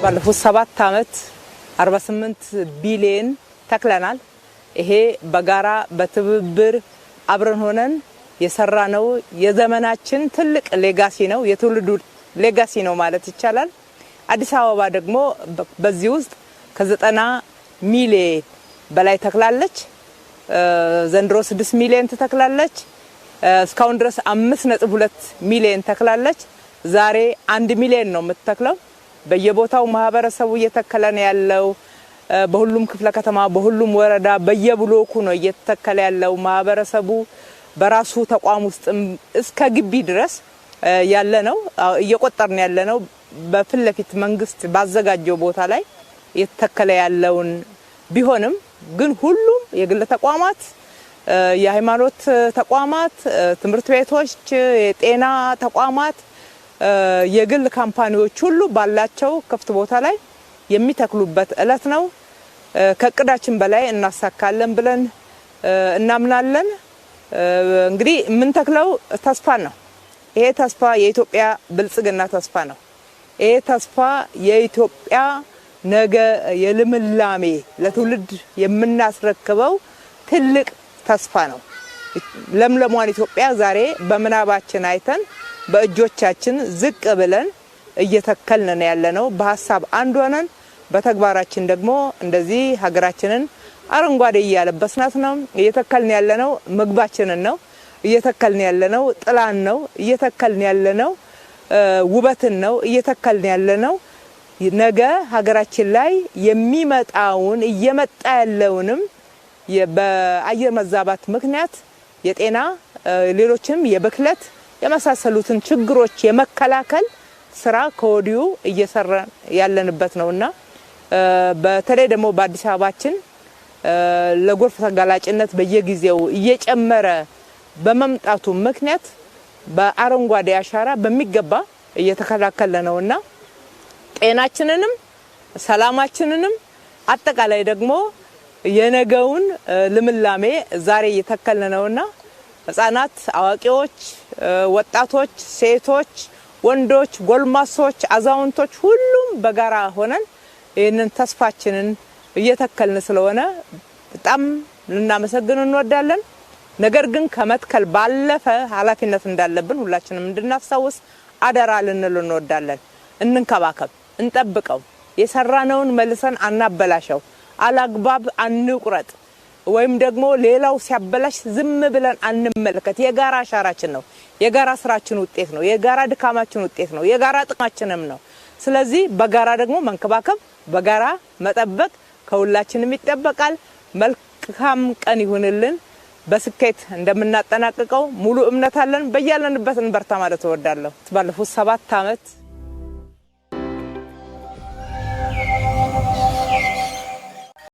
ባለፉት 7 አመት 48 ቢሊዮን ተክለናል። ይሄ በጋራ በትብብር አብረን ሆነን የሰራነው የዘመናችን ትልቅ ሌጋሲ ነው፣ የትውልዱ ሌጋሲ ነው ማለት ይቻላል። አዲስ አበባ ደግሞ በዚህ ውስጥ ከ90 ሚሊዮን በላይ ተክላለች። ዘንድሮ 6 ሚሊዮን ተተክላለች። እስካሁን ድረስ 5.2 ሚሊዮን ተክላለች። ዛሬ 1 ሚሊዮን ነው የምትተክለው። በየቦታው ማህበረሰቡ እየተከለ ነው ያለው። በሁሉም ክፍለ ከተማ በሁሉም ወረዳ በየብሎኩ ነው እየተተከለ ያለው። ማህበረሰቡ በራሱ ተቋም ውስጥ እስከ ግቢ ድረስ ያለ ነው እየቆጠርን ያለ ነው። በፊት ለፊት መንግስት ባዘጋጀው ቦታ ላይ እየተተከለ ያለውን ቢሆንም ግን ሁሉም የግል ተቋማት፣ የሃይማኖት ተቋማት፣ ትምህርት ቤቶች፣ የጤና ተቋማት፣ የግል ካምፓኒዎች ሁሉ ባላቸው ክፍት ቦታ ላይ የሚተክሉበት እለት ነው። ከቅዳችን በላይ እናሳካለን ብለን እናምናለን። እንግዲህ ምን ተክለው ተስፋ ነው። ይሄ ተስፋ የኢትዮጵያ ብልጽግና ተስፋ ነው። ይሄ ተስፋ የኢትዮጵያ ነገ የልምላሜ ለትውልድ የምናስረክበው ትልቅ ተስፋ ነው። ለምለሟን ኢትዮጵያ ዛሬ በመናባችን አይተን በእጆቻችን ዝቅ ብለን እየተከልን ያለነው በሐሳብ አንድ ሆነን በተግባራችን ደግሞ እንደዚህ ሀገራችንን አረንጓዴ እያለበስናት ነው። እየተከልን ያለነው ምግባችንን ነው። እየተከልን ያለነው ጥላን ነው። እየተከልን ያለነው ውበትን ነው። እየተከልን ያለነው ነገ ሀገራችን ላይ የሚመጣውን እየመጣ ያለውንም በአየር መዛባት ምክንያት የጤና ሌሎችም የብክለት የመሳሰሉትን ችግሮች የመከላከል ስራ ከወዲሁ እየሰራን ያለንበት ነውና በተለይ ደግሞ በአዲስ አበባችን ለጎርፍ ተጋላጭነት በየጊዜው እየጨመረ በመምጣቱ ምክንያት በአረንጓዴ አሻራ በሚገባ እየተከላከለ ነውና ጤናችንንም ሰላማችንንም አጠቃላይ ደግሞ የነገውን ልምላሜ ዛሬ እየተከልን ነውና ህፃናት፣ አዋቂዎች፣ ወጣቶች፣ ሴቶች፣ ወንዶች፣ ጎልማሶች፣ አዛውንቶች ሁሉም በጋራ ሆነን ይህንን ተስፋችንን እየተከልን ስለሆነ በጣም ልናመሰግን እንወዳለን። ነገር ግን ከመትከል ባለፈ ኃላፊነት እንዳለብን ሁላችንም እንድናስታውስ አደራ ልንል እንወዳለን። እንንከባከብ፣ እንጠብቀው። የሰራነውን መልሰን አናበላሸው። አላግባብ አንቁረጥ ወይም ደግሞ ሌላው ሲያበላሽ ዝም ብለን አንመልከት። የጋራ አሻራችን ነው። የጋራ ስራችን ውጤት ነው። የጋራ ድካማችን ውጤት ነው። የጋራ ጥቅማችንም ነው። ስለዚህ በጋራ ደግሞ መንከባከብ፣ በጋራ መጠበቅ ከሁላችንም ይጠበቃል። መልካም ቀን ይሁንልን። በስኬት እንደምናጠናቅቀው ሙሉ እምነት አለን። በያለንበት እንበርታ ማለት እወዳለሁ። ባለፉት 7 አመት